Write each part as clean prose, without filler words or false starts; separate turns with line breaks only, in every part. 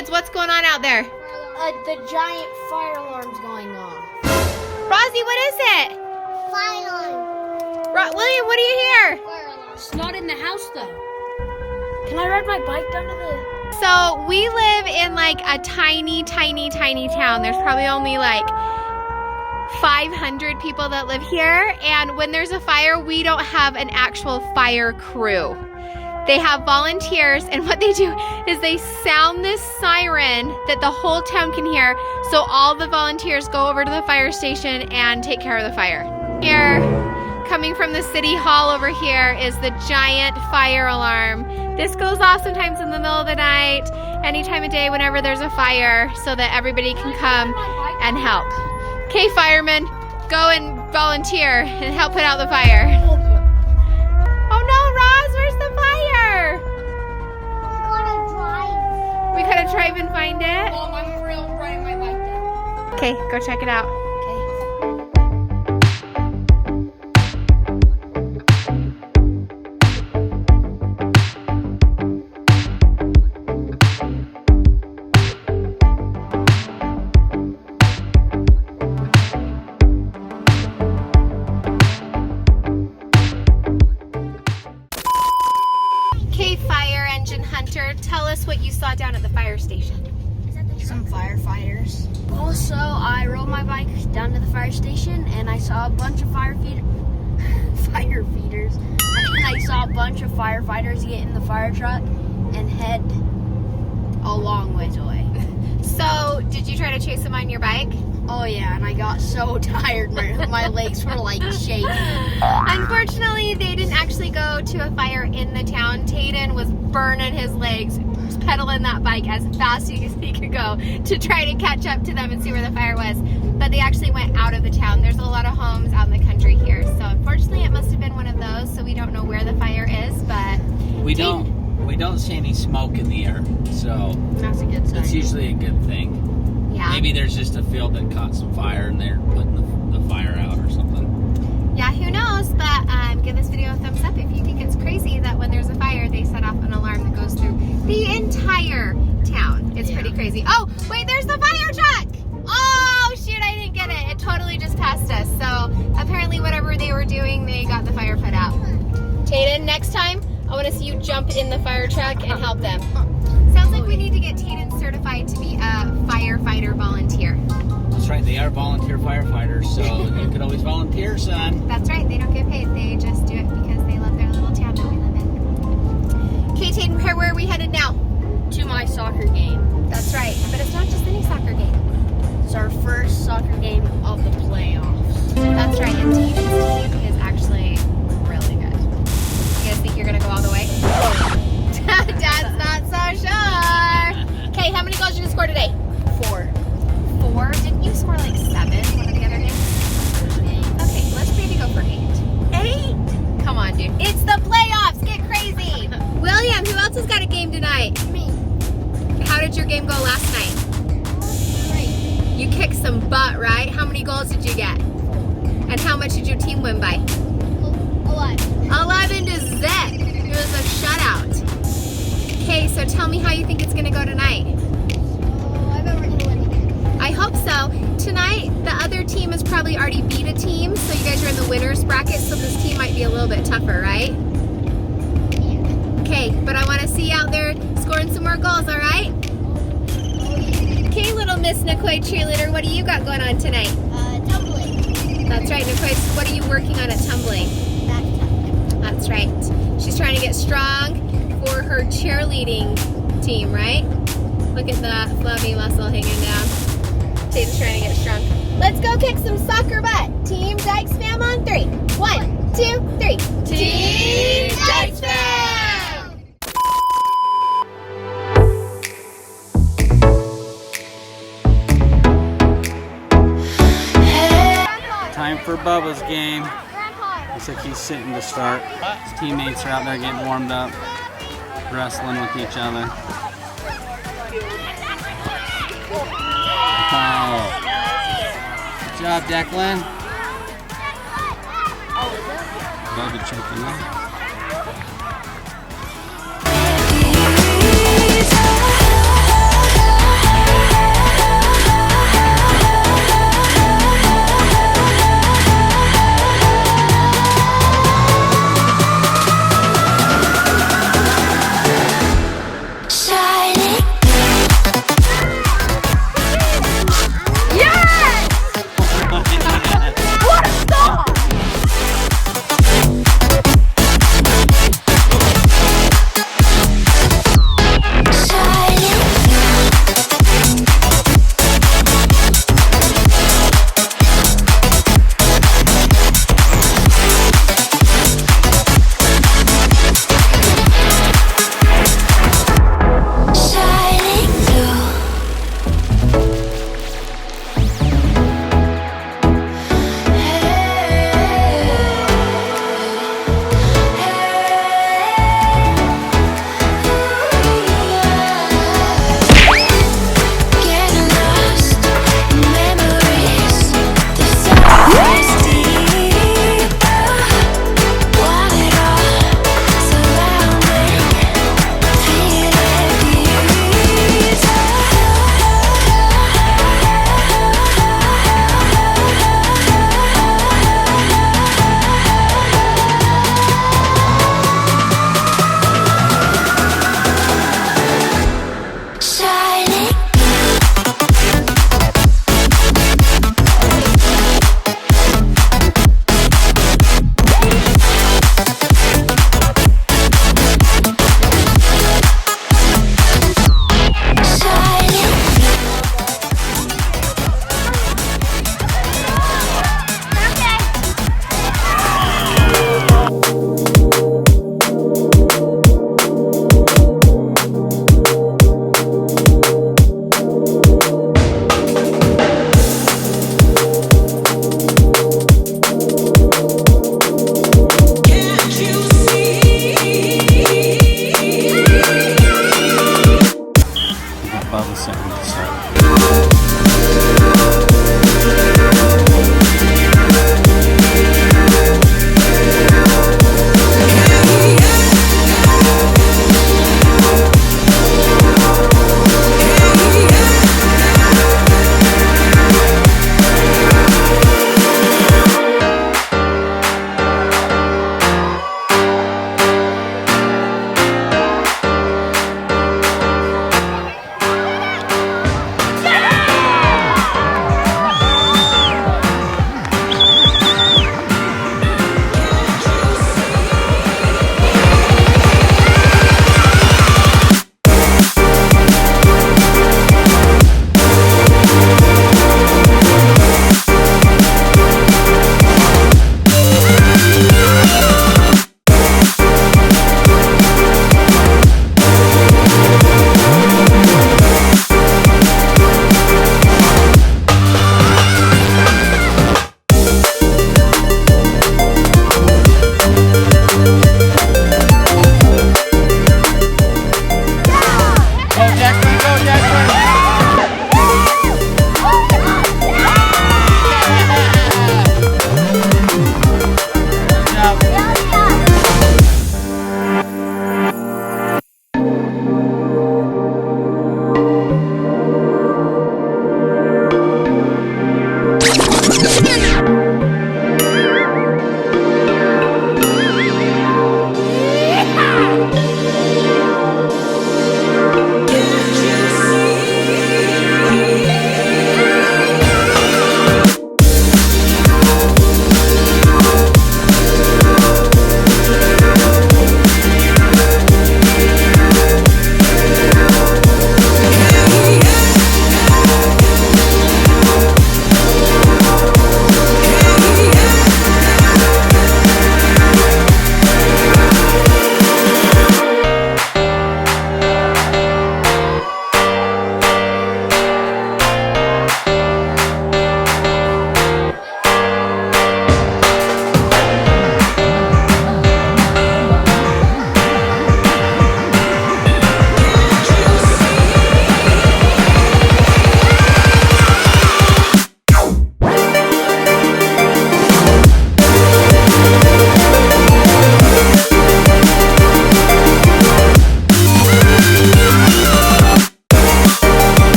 kids, what's going on out there?
The giant fire alarm's going off.
Rosie, what is it?
Fire alarm.
William, what do you hear?
Fire alarm. It's not in the house though. Can I ride my bike down to the...
So we live in like a tiny town. There's probably only like 500 people that live here. And when there's a fire, we don't have an actual fire crew. They have volunteers, and what they do is they sound this siren that the whole town can hear, so all the volunteers go over to the fire station and take care of the fire. Here, coming from the city hall over here, is the giant fire alarm. This goes off sometimes in the middle of the night, any time of day whenever there's a fire, so that everybody can come and help. Okay, firemen, go and volunteer and help put out the fire. Oh no, Roz, where's the fire? We gotta drive and find it?
Mom, I'm for real riding my bike down.
Okay, go check it out. Tell us what you saw down at the fire station.
Some firefighters. Also, I rode my bike down to the fire station and I saw a bunch of firefighters. And I saw a bunch of firefighters get in the fire truck and head a long ways away.
So, did you try to chase them on your bike?
Oh yeah, and I got so tired. My legs were like shaking.
Unfortunately, they didn't actually go to a fire in the town. Tayden was burning his legs, pedaling that bike as fast as he could go to try to catch up to them and see where the fire was. But they actually went out of the town. There's a lot of homes out in the country here. So unfortunately, it must have been one of those. So we don't know where the fire is, but
we don't see any smoke in the air. So
that's a good sign.
That's usually a good thing.
Yeah.
Maybe there's just a field that caught some fire and they're putting the fire out or something.
Yeah, who knows? But give this video a thumbs up if you think it's crazy that when there's a fire, they set off an alarm that goes through the entire town. It's pretty crazy. Oh, wait, there's the fire truck! Oh, shoot, I didn't get it. It totally just passed us. So apparently whatever they were doing, they got the fire put out. Tayden, next time, I want to see you jump in the fire truck and help them. Sounds like we need to get Tayden certified to be a firefighter volunteer.
That's right, they are volunteer firefighters, so you could always volunteer, son.
That's right, they don't get paid. They just do it because they love their little town that we live in. Okay, Tayden, where are we headed now?
To my soccer game.
That's right, but it's not just any soccer game.
It's our first soccer game of the playoffs.
That's right, and Tayden's team is actually really good. You guys think you're going to go all the way? Dad's not so sure. Okay, how many goals did you score today?
4.
4? Didn't you score like 7 one of the other games?
8.
Okay, let's maybe go for 8. 8? Come on, dude. It's the playoffs. Get crazy. William, who else has got a game tonight?
Me.
How did your game go last night?
Great.
You kicked some butt, right? How many goals did you get? And how much did your team win by?
11.
11 to zip. It was a shutout. Okay, so tell me how you think it's going to go tonight.
I bet we're going to win again.
I hope so. Tonight, the other team has probably already beat a team, so you guys are in the winner's bracket, so this team might be a little bit tougher, right?
Yeah.
Okay, but I want to see you out there scoring some more goals, all right? Okay, little Miss Nikoi cheerleader, what do you got going on tonight?
Tumbling.
That's right, Nikoi, what are you working on at tumbling?
Back tumbling.
That's right. She's trying to get strong for her cheerleading team, right? Look at that flabby muscle hanging down. Tayden's trying to get strong. Let's go kick some soccer butt. Team Dykes fam on 3. 1, 2, 3. Team Dykes fam!
Time for Bubba's game. Looks like he's sitting to start. His teammates are out there getting warmed up, wrestling with each other. Oh. Good job, Declan. Bubba choking up.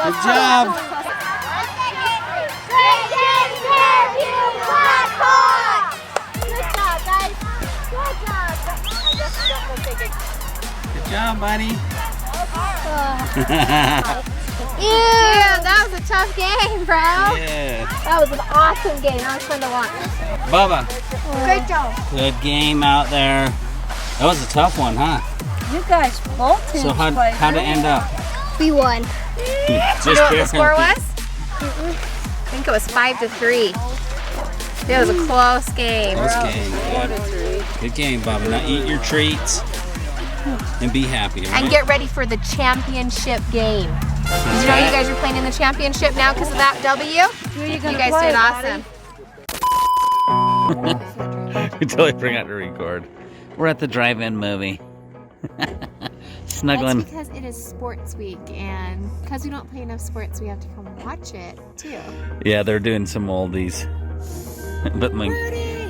Good job. Good job, buddy.
Ew, that was a tough game, bro.
Yeah.
That was an awesome game. That was fun to watch.
Bubba,
Great job.
good game out there. That was a tough one, huh?
You guys both teams
So how'd it end up?
We won.
Just
You know what the
barely.
score was? I think it was 5-3. It was a close game.
Close game. Good game, Bubba. Now eat your treats and be happy, all right?
And get ready for the championship game. Did you know you guys are playing in the championship now because of that W?
Who are you
You
gonna
guys
play,
did awesome.
We totally forgot to record. We're at the drive-in movie. Snuggling.
That's because it is sports week, and because we don't play enough sports, we have to come watch it too.
Yeah, they're doing some oldies. But my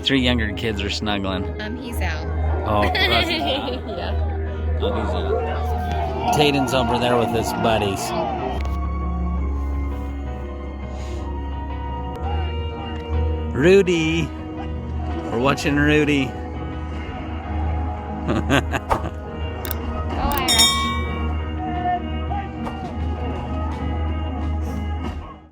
3 younger kids are snuggling.
He's out.
Oh, Russ is out.
Yeah.
Oh, he's out. Taden's over there with his buddies. Rudy. We're watching Rudy.